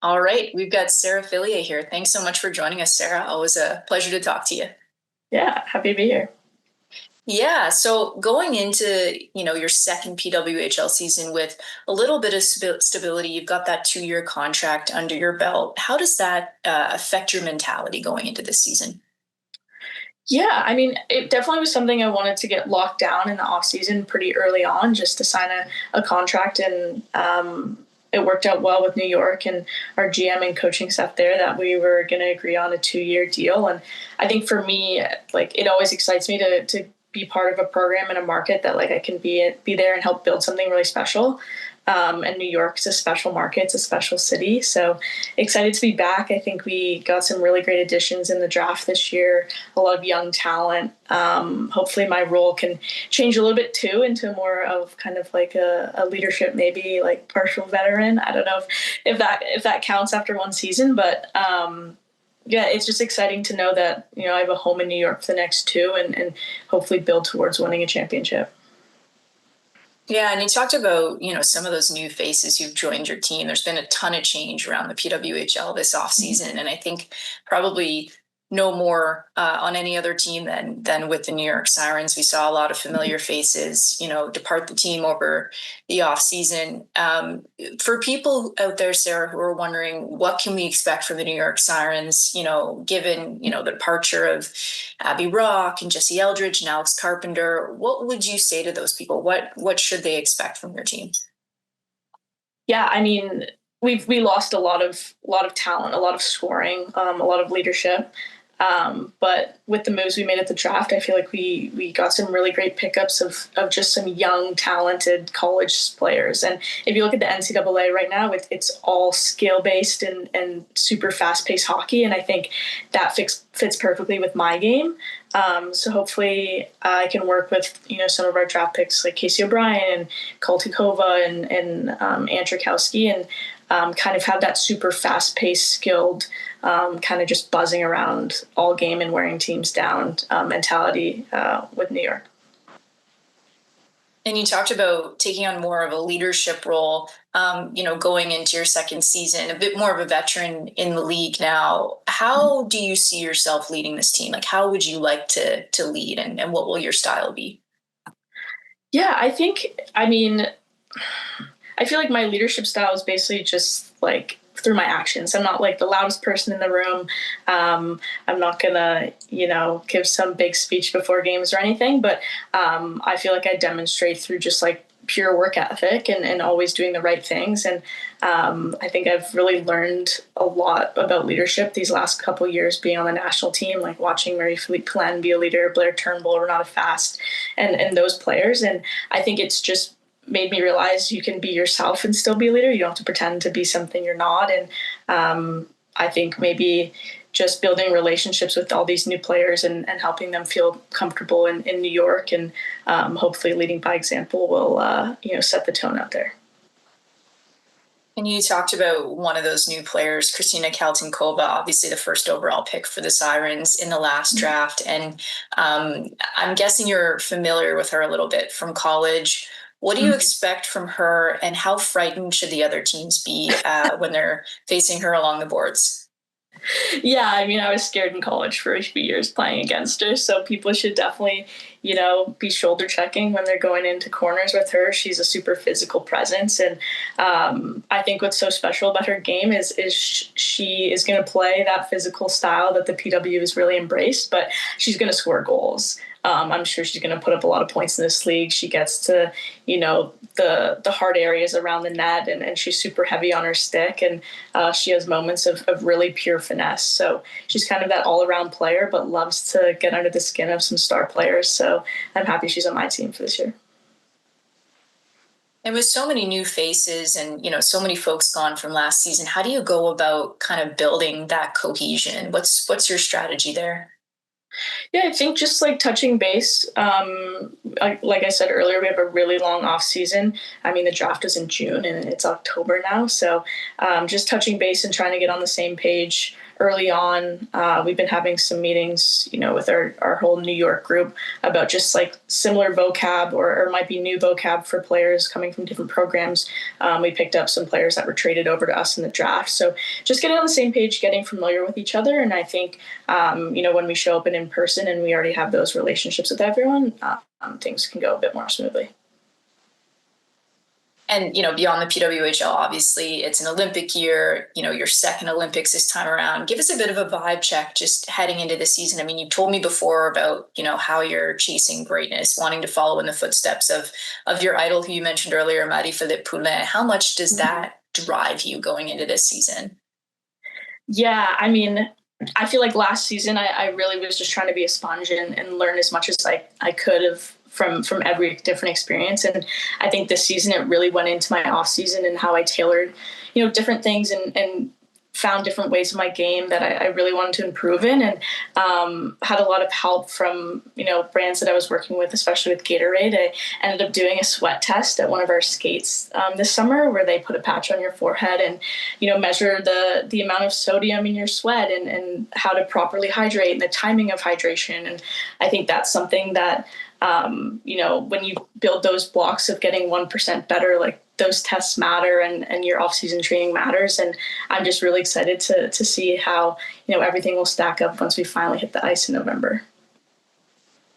All right, we've got Sarah Fillier here. Thanks so much for joining us, Sarah. Always a pleasure to talk to you. Yeah, happy to be here. Yeah, so going into, your second PWHL season with a little bit of stability, you've got that 2-year contract under your belt. How does that affect your mentality going into this season? Yeah, I mean, it definitely was something I wanted to get locked down in the off season pretty early on, just to sign a contract, and it worked out well with New York and our GM and coaching staff there that we were going to agree on a 2-year deal. And I think for me, like it always excites me to be part of a program in a market that like I can be there and help build something really special. And New York's a special market, it's a special city. So excited to be back. I think we got some really great additions in the draft this year, a lot of young talent. Hopefully, my role can change a little bit too into more of kind of like a leadership, maybe like partial veteran. I don't know if that counts after one season, but yeah, it's just exciting to know that I have a home in New York for the next two, and hopefully build towards winning a championship. Yeah, and you talked about, some of those new faces who've joined your team. There's been a ton of change around the PWHL this offseason, and I think probably no more on any other team than with the New York Sirens. We saw a lot of familiar faces, depart the team over the offseason. For people out there, Sarah, who are wondering what can we expect from the New York Sirens, given, the departure of Abby Rock and Jesse Eldridge and Alex Carpenter, what would you say to those people? What should they expect from your team? Yeah, I mean, we lost a lot of talent, a lot of scoring, a lot of leadership. But with the moves we made at the draft, I feel like we got some really great pickups of just some young, talented college players. And if you look at the NCAA right now, it's all skill based and super fast paced hockey. And I think that fits perfectly with my game. So hopefully I can work with some of our draft picks like Casey O'Brien and Koltikova and Antrakowski, and kind of have that super fast paced, skilled, kind of just buzzing around all game and wearing teams down mentality with New York. And you talked about taking on more of a leadership role, going into your second season, a bit more of a veteran in the league now. How do you see yourself leading this team? Like, how would you like to lead, and what will your style be? Yeah, I mean, I feel like my leadership style is basically just like through my actions. I'm not like the loudest person in the room. I'm not gonna, give some big speech before games or anything, but I feel like I demonstrate through just like pure work ethic and always doing the right things. And I think I've really learned a lot about leadership these last couple of years being on the national team, like watching Marie-Philippe Poulin be a leader, Blair Turnbull, Renata Fast, and those players. And I think it's just made me realize you can be yourself and still be a leader. You don't have to pretend to be something you're not. And I think maybe just building relationships with all these new players and helping them feel comfortable in New York, and hopefully leading by example will set the tone out there. And you talked about one of those new players, Christina Kaltinkova, obviously the first overall pick for the Sirens in the last draft. And I'm guessing you're familiar with her a little bit from college. What do you expect from her, and how frightened should the other teams be when they're facing her along the boards? Yeah, I mean, I was scared in college for a few years playing against her. So people should definitely, be shoulder checking when they're going into corners with her. She's a super physical presence. And I think what's so special about her game is she is going to play that physical style that the PW has really embraced, but she's going to score goals. I'm sure she's going to put up a lot of points in this league. She gets to, the hard areas around the net, and she's super heavy on her stick, and she has moments of really pure finesse. So she's kind of that all-around player, but loves to get under the skin of some star players. So I'm happy she's on my team for this year. And with so many new faces and, so many folks gone from last season, how do you go about kind of building that cohesion? What's your strategy there? Yeah, I think just like touching base. Like I said earlier, we have a really long off season. I mean, the draft is in June and it's October now, so just touching base and trying to get on the same page early on, we've been having some meetings, with our whole New York group about just like similar vocab or might be new vocab for players coming from different programs. We picked up some players that were traded over to us in the draft. So just getting on the same page, getting familiar with each other. And I think, when we show up in person and we already have those relationships with everyone, things can go a bit more smoothly. And, beyond the PWHL, obviously it's an Olympic year, your second Olympics this time around. Give us a bit of a vibe check just heading into the season. I mean, you told me before about, how you're chasing greatness, wanting to follow in the footsteps of your idol who you mentioned earlier, Marie-Philippe Poulin. How much does that drive you going into this season? Yeah, I mean, I feel like last season I really was just trying to be a sponge and learn as much as I could have from every different experience. And I think this season it really went into my off season and how I tailored, different things and found different ways of my game that I really wanted to improve in, and had a lot of help from brands that I was working with, especially with Gatorade. I ended up doing a sweat test at one of our skates this summer, where they put a patch on your forehead and measure the amount of sodium in your sweat and how to properly hydrate and the timing of hydration. And I think that's something that when you build those blocks of getting 1% better, like those tests matter and your off-season training matters. And I'm just really excited to see how, everything will stack up once we finally hit the ice in November.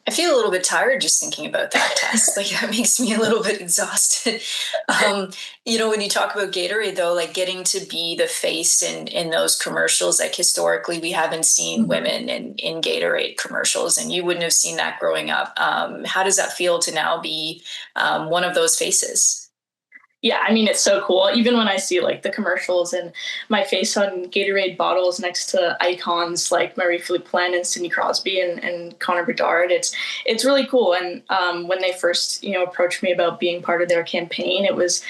I feel a little bit tired just thinking about that test. Like, that makes me a little bit exhausted. When you talk about Gatorade, though, like getting to be the face in those commercials, like historically we haven't seen women in Gatorade commercials, and you wouldn't have seen that growing up. How does that feel to now be one of those faces? Yeah, I mean, it's so cool. Even when I see like the commercials and my face on Gatorade bottles next to icons like Marie-Philippe Poulin and Sidney Crosby and Connor Bedard, it's really cool. And when they first approached me about being part of their campaign, it was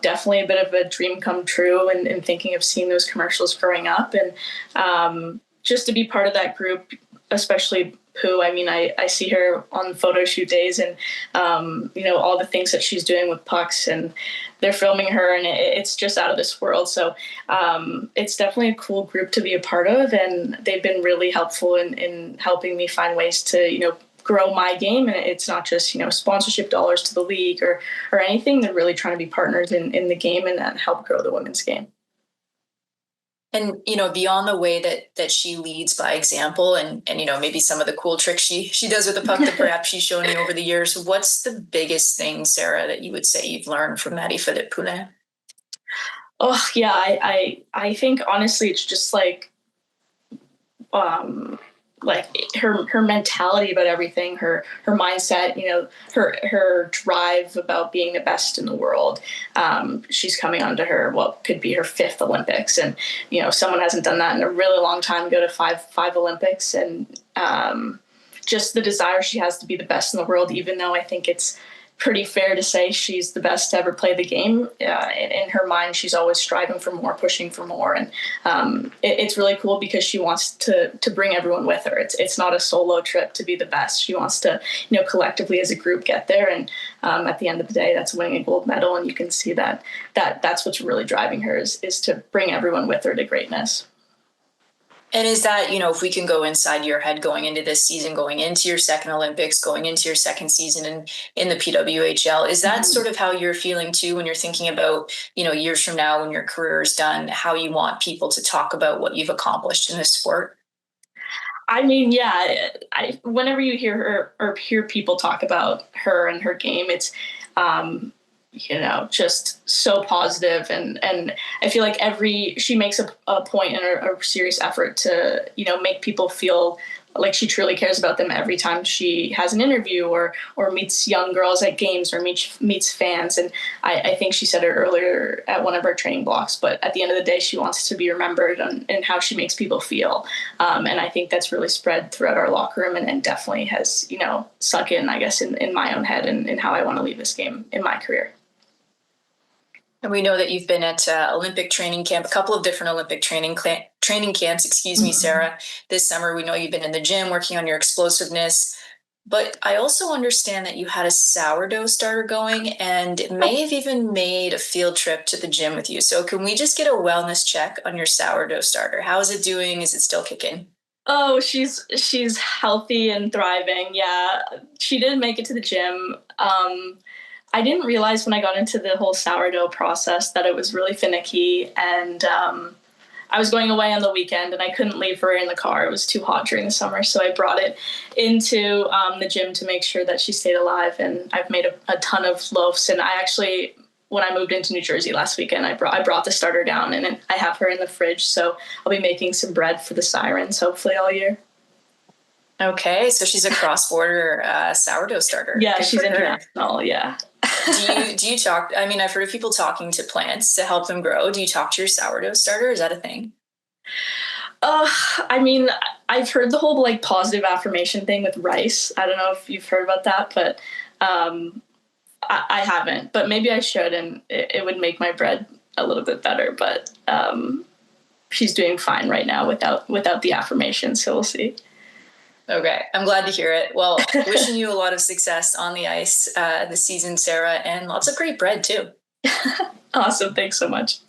definitely a bit of a dream come true, and thinking of seeing those commercials growing up, and just to be part of that group, especially Pooh. I mean, I see her on photo shoot days and, all the things that she's doing with pucks, and they're filming her, and it's just out of this world. So it's definitely a cool group to be a part of, and they've been really helpful in helping me find ways to, grow my game. And it's not just, sponsorship dollars to the league or anything. They're really trying to be partners in the game and help grow the women's game. And beyond the way that she leads by example, and maybe some of the cool tricks she does with the puck that perhaps she's shown you over the years, what's the biggest thing, Sarah, that you would say you've learned from Marie-Philippe Poulin? Oh yeah, I think honestly it's just like her mentality about everything, her mindset, her drive about being the best in the world. She's coming onto her what could be her fifth Olympics, and someone hasn't done that in a really long time. Go to five Olympics, and just the desire she has to be the best in the world. Even though I think it's pretty fair to say she's the best to ever play the game. In her mind, she's always striving for more, pushing for more, and it's really cool because she wants to bring everyone with her. It's not a solo trip to be the best. She wants to, collectively as a group get there, and at the end of the day, that's winning a gold medal. And you can see that's what's really driving her is to bring everyone with her to greatness. And is that, if we can go inside your head going into this season, going into your second Olympics, going into your second season in the PWHL, is that sort of how you're feeling too when you're thinking about, years from now when your career is done, how you want people to talk about what you've accomplished in this sport? I mean, yeah, whenever you hear her or hear people talk about her and her game, it's, just so positive. And I feel like she makes a point and a serious effort to, make people feel like she truly cares about them every time she has an interview or meets young girls at games or meets fans. And I think she said it earlier at one of our training blocks, but at the end of the day, she wants to be remembered and how she makes people feel. And I think that's really spread throughout our locker room and definitely has, sunk in, I guess, in my own head and how I want to leave this game in my career. And we know that you've been at Olympic training camp, a couple of different Olympic training camps, Sarah. This summer, we know you've been in the gym working on your explosiveness. But I also understand that you had a sourdough starter going and may have even made a field trip to the gym with you. So can we just get a wellness check on your sourdough starter? How is it doing? Is it still kicking? Oh, she's healthy and thriving. Yeah, she did make it to the gym. I didn't realize when I got into the whole sourdough process that it was really finicky, and I was going away on the weekend and I couldn't leave her in the car. It was too hot during the summer, so I brought it into the gym to make sure that she stayed alive. And I've made a ton of loaves. And I actually, when I moved into New Jersey last weekend, I brought the starter down, and I have her in the fridge. So I'll be making some bread for the Sirens hopefully all year. Okay, so she's a cross-border sourdough starter. Yeah, Good she's for her. international. Yeah. Do you talk? I mean, I've heard of people talking to plants to help them grow. Do you talk to your sourdough starter? Is that a thing? Uh, I mean, I've heard the whole like positive affirmation thing with rice. I don't know if you've heard about that, but um, I haven't. But maybe I should, and it would make my bread a little bit better. But she's doing fine right now without the affirmation. So we'll see. Okay, I'm glad to hear it. Well, wishing you a lot of success on the ice this season, Sarah, and lots of great bread too. Awesome. Thanks so much.